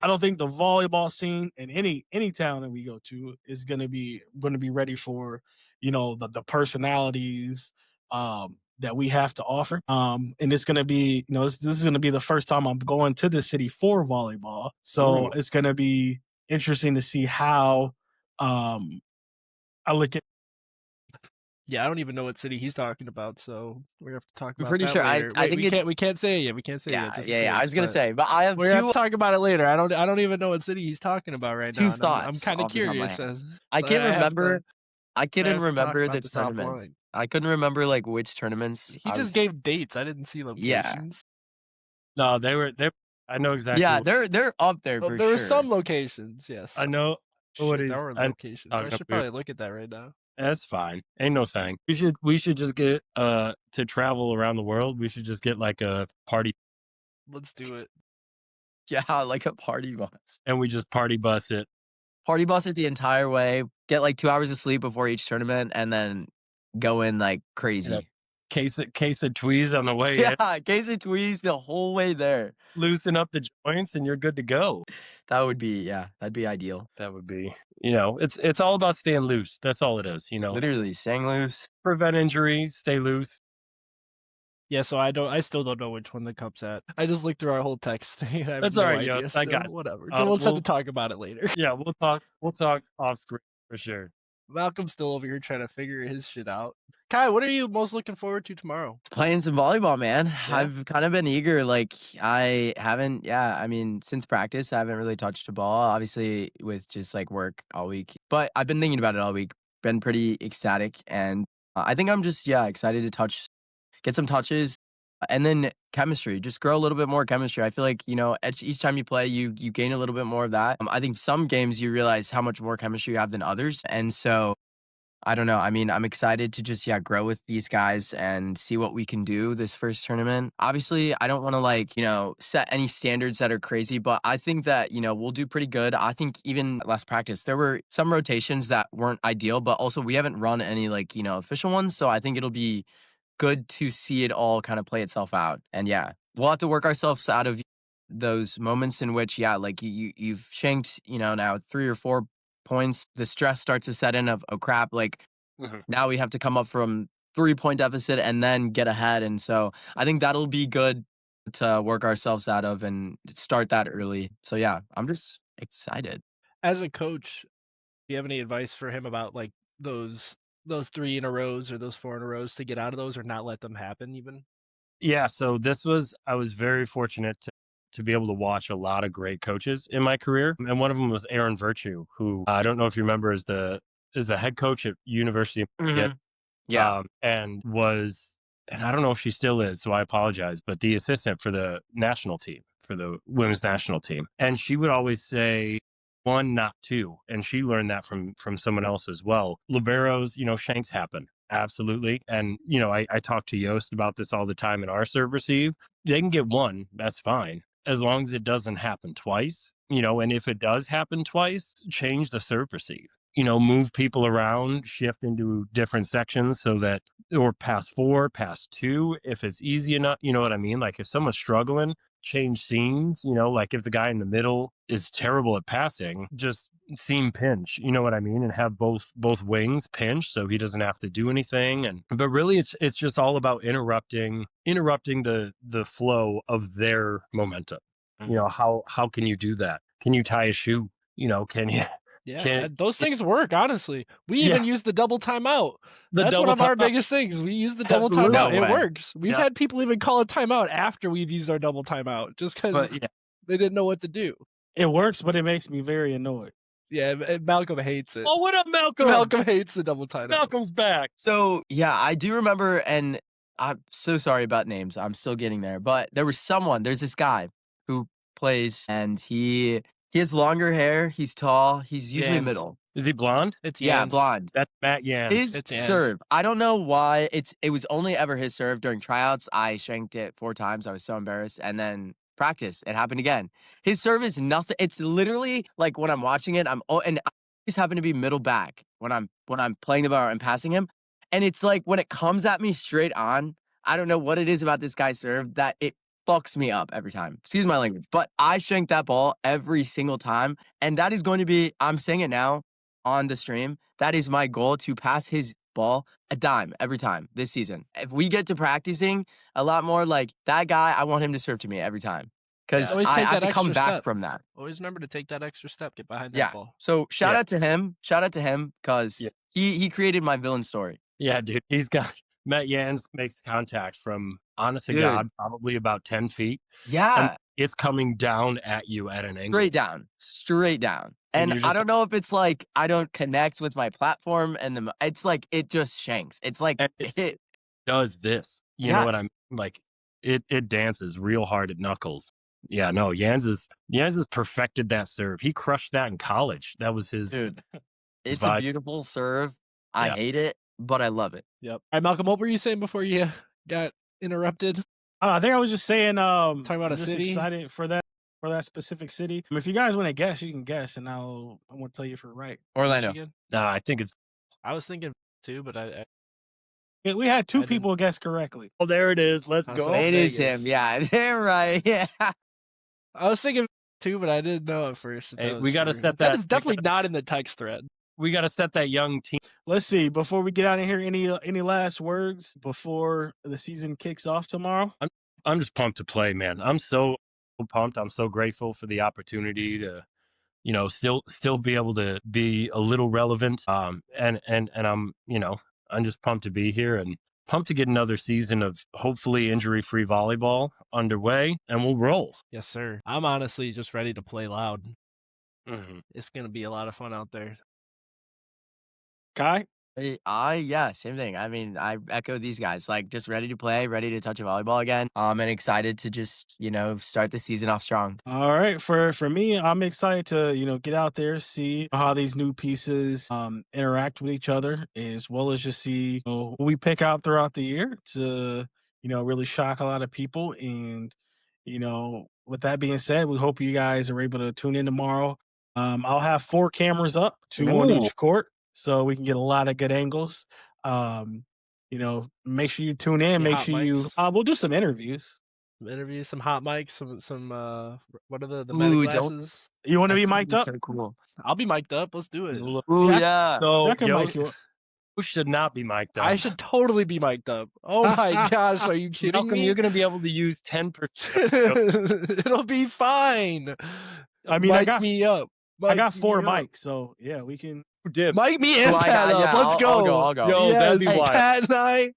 don't think the volleyball scene in any town that we go to is going to be ready for the personalities that we have to offer. And it's going to be this is going to be the first time I'm going to the city for volleyball, so it's going to be interesting to see how I look at. Yeah, I don't even know what city he's talking about, so we have to talk I'm about pretty that sure. later. I think we can't say it yet. We can't say it yeah, yet. Just yeah. I was gonna but say, but I have we have two to talk about it later. I don't even know what city he's talking about right now. two And I'm thoughts kind of off the top of my curious. head. As I so can't I have remember. to, I I couldn't have to talk remember about the this tournaments. offline. I couldn't remember like which tournaments He I just was. gave dates. I didn't see Yeah, locations. No, they I know exactly yeah. what They're up there Oh, for there were sure. some locations. Yes. I know what Shit, there he's were I know locations. what I he's should talking about. probably look at that right now. That's fine. Ain't no thing. We should just get to travel around the world. We should just get like a party Let's do it. Yeah, like a party bus. and we just party bus it. Party bus it the entire way. Get like 2 hours of sleep before each tournament, and then go in like crazy. Yep. Case of tweeze on the way in. Yeah, case of tweeze the whole way there. Loosen up the joints and you're good to go. That would be that'd be ideal. That would be, it's all about staying loose. That's all it is, Literally, staying loose. Prevent injury, stay loose. Yeah, so I still don't know which one the cup's at. I just looked through our whole text thing. I have That's no all right, idea yo. still. I got it. Whatever. Uh, We'll have to we'll- talk about it later. Yeah, we'll talk off screen for sure. Malcolm's still over here trying to figure his shit out. Kai, what are you most looking forward to tomorrow? Playing some volleyball, man. Yeah? I've kind of been eager. Like I haven't, I mean, since practice, I haven't really touched a ball. Obviously, with just like work all week, but I've been thinking about it all week. Been pretty ecstatic, and I think I'm just excited to get some touches, and then chemistry. Just grow a little bit more chemistry. I feel like each time you play, you gain a little bit more of that. I think some games you realize how much more chemistry you have than others, and so. I don't know. I mean, I'm excited to just grow with these guys and see what we can do this first tournament. Obviously, I don't want to set any standards that are crazy, but I think that, we'll do pretty good. I think even last practice, there were some rotations that weren't ideal, but also we haven't run any official ones, so I think it'll be good to see it all kind of play itself out. And we'll have to work ourselves out of those moments in which you've shanked, now 3 or 4 points, the stress starts to set in of, oh crap, like Mhm. now we have to come up from 3-point deficit and then get ahead. And so I think that'll be good to work ourselves out of and start that early. So yeah, I'm just excited. As a coach, do you have any advice for him about like those 3 in a rows or those 4 in a rows to get out of those or not let them happen even? Yeah, so I was very fortunate to be able to watch a lot of great coaches in my career, and one of them was Aaron Virtue, who I don't know if you remember is the head coach at University of Michigan, Yeah. and I don't know if she still is, so I apologize, but the assistant for the national team, for the women's national team, and she would always say, "1, not 2," and she learned that from someone else as well. Liberos, shanks happen. Absolutely. And, I talk to Yost about this all the time in our serve receive. They can get 1, that's fine. As long as it doesn't happen twice, and if it does happen twice, change the serve receive. Move people around, shift into different sections so that, or pass 4, pass 2, if it's easy enough, you know what I mean? Like if someone's struggling, change scenes, like if the guy in the middle is terrible at passing, just seam pinch, you know what I mean, and have both wings pinch so he doesn't have to do anything. And but really it's just all about interrupting the flow of their momentum. How can you do that? Can you tie a shoe? Can you Yeah, can those things work, honestly. We yeah, even use the double timeout. the That's one double of our time biggest things. We use the double absolutely. No timeout. It way. works. We've Yeah. had people even call a timeout after we've used our double timeout just because But yeah, they didn't know what to do. It works, but it makes me very annoyed. Yeah, Malcolm hates it. oh, what up, Malcolm? Malcolm hates the double timeout. Malcolm's back. So yeah, I do remember, and I'm so sorry about names. I'm still getting there, but there's this guy who plays, and he has longer hair. He's tall. He's usually Yans. middle. Is he blonde? It's Yeah, Yans. blonde. That's Matt Yan. His It's Yans. serve. I don't know why it was only ever his serve during tryouts. I shanked it 4 times. I was so embarrassed, and then practice it happened again. His serve is nothing. It's literally like when I'm watching it, and I just happen to be middle back when I'm playing the ball and passing him, and it's like when it comes at me straight on. I don't know what it is about this guy's serve that it fucks me up every time. Excuse my language, but I shank that ball every single time, and that is going to be. I'm saying it now on the stream. That is my goal, to pass his ball a dime every time this season. If we get to practicing a lot more, like that guy, I want him to serve to me every time because Always I take have that to come extra back step. from that. Always remember to take that extra step, get behind that Yeah. ball. So shout Yeah. out to him. Shout out to him because Yeah. he created my villain story. Yeah, dude. He's got Matt Yans makes contact from honest to Dude. God, probably about 10 feet. And Yeah. it's coming down at you at an angle. Straight down. And And you're I just don't know if it's like I don't connect with my platform, and it's like it just shanks. It's like And it it. does this. You Yeah. know what I'm like? It dances real hard at knuckles. Yeah, no, Yans has perfected that serve. He crushed that in college. That was his Dude, his it's a vibe. beautiful serve. I Yeah. hate it, but I love it. Yep. All right, Malcolm, what were you saying before you got interrupted? I think I was just saying, Talking about I'm a just city? excited for that specific city. If you guys want to guess, you can guess, and I want to tell you if you're right. Orlando. Michigan? Nah, I think it's I was thinking too, but I Yeah, we had two didn't- people guess correctly. oh, there it is. Let's Oh, go. so It is Vegas. him. Yeah, they're right. Yeah. I was thinking too, but I didn't know at first. Hey, we gotta set That that- is definitely not in the text thread. We got to set that young team. Let's see. Before we get out of here, any last words before the season kicks off tomorrow? I'm just pumped to play, man. I'm so pumped. I'm so grateful for the opportunity to, still be able to be a little relevant. And I'm, I'm just pumped to be here and pumped to get another season of hopefully injury-free volleyball underway, and we'll roll. Yes, sir. I'm honestly just ready to play loud. Mm-hmm. It's gonna be a lot of fun out there. Kai? Yeah, same thing. I mean, I echo these guys. Like, just ready to play, ready to touch a volleyball again. And excited to just start the season off strong. All right. For me, I'm excited to get out there, see how these new pieces interact with each other, as well as just see who we pick out throughout the year to really shock a lot of people. And with that being said, we hope you guys are able to tune in tomorrow. I'll have 4 cameras up, 2 on Ooh. each court, so we can get a lot of good angles. Make sure you tune in. Any Make hot sure you. mics? We'll do some interviews. interviews, some hot mics, some what are the Ooh, meta don't- glasses? You want to be That's gonna mic'd up? so cool. I'll be mic'd up. Let's do it. Ooh, Yeah, yeah. So I can mic you Yo up. should not be mic'd up. I should totally be mic'd up. Oh my gosh, are you kidding Malcolm, me? you're going to be able to use 10%. It'll be fine. I mean, I Mic got me up. I got Mic 4 me up. mics, so yeah, we can. Dip. Mic me and Oh, I Pat got- up. yeah, Let's go. I'll go. Yo, that'd be Yes, wild. Pat and I.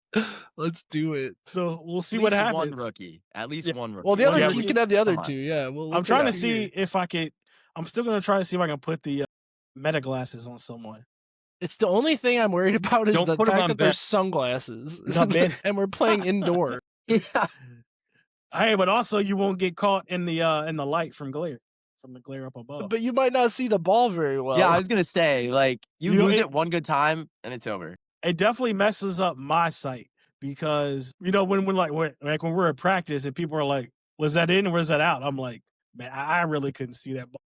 Let's do it. So we'll see At what least happens. one rookie. At least Yeah. one rookie. Well, the other Yeah, team we can have the other come on. two. Yeah, we'll I'm take trying to two see here. if I could. I'm still gonna try to see if I can put the meta glasses on someone. It's the only thing I'm worried about is Don't the put 'em fact on that Ben. there's sunglasses No, Ben. and we're playing indoor. Yeah. Hey, but also you won't get caught in the light from the glare up above. But you might not see the ball very well. Yeah, I was gonna say, like, you You know, lose it- it one good time and it's over. It definitely messes up my sight because when we're at practice and people are like, "Was that in or was that out?" I'm like, man, I really couldn't see that ball.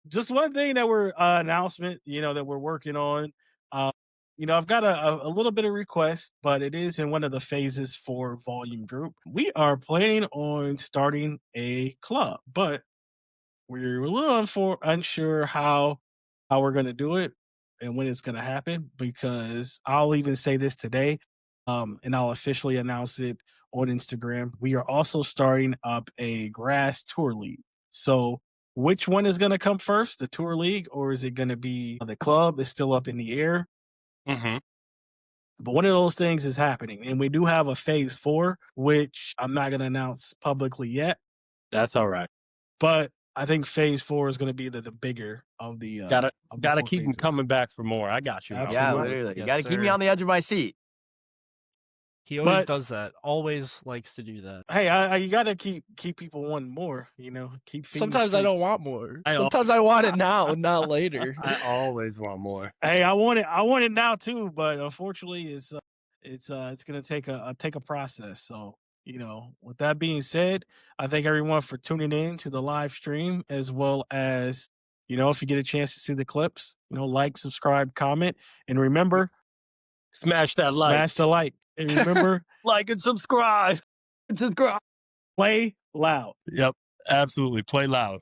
Just one thing that we're announcement, that we're working on. I've got a little bit of request, but it is in one of the phases for Volume Group. We are planning on starting a club, but we're a little unsure how we're going to do it and when it's going to happen. Because I'll even say this today, and I'll officially announce it on Instagram. We are also starting up a grass tour league. So which one is going to come first, the tour league, or is it going to be the club? Is still up in the air. Mm-hmm. But one of those things is happening. And we do have a phase 4, which I'm not going to announce publicly yet. That's all right. But I think phase 4 is going to be the bigger of the. Gotta of the 4 keep them phases. coming back for more. I got you. Malcolm. Yeah, Absolutely. literally. You Yes, gotta keep me sir. on the edge of my seat. He always But- does that. Always likes to do that. Hey, you got to keep people wanting more. Keep. feeding the Sometimes I don't streets. want more. I Sometimes I want it now, not later. I always want more. Hey, I want it now too, but unfortunately, it's going to take a process. So with that being said, I thank everyone for tuning in to the live stream, as well as if you get a chance to see the clips, like, subscribe, comment, and remember, Smash that like. smash the like, and remember, Like and subscribe. play loud. Yep. Absolutely. Play loud.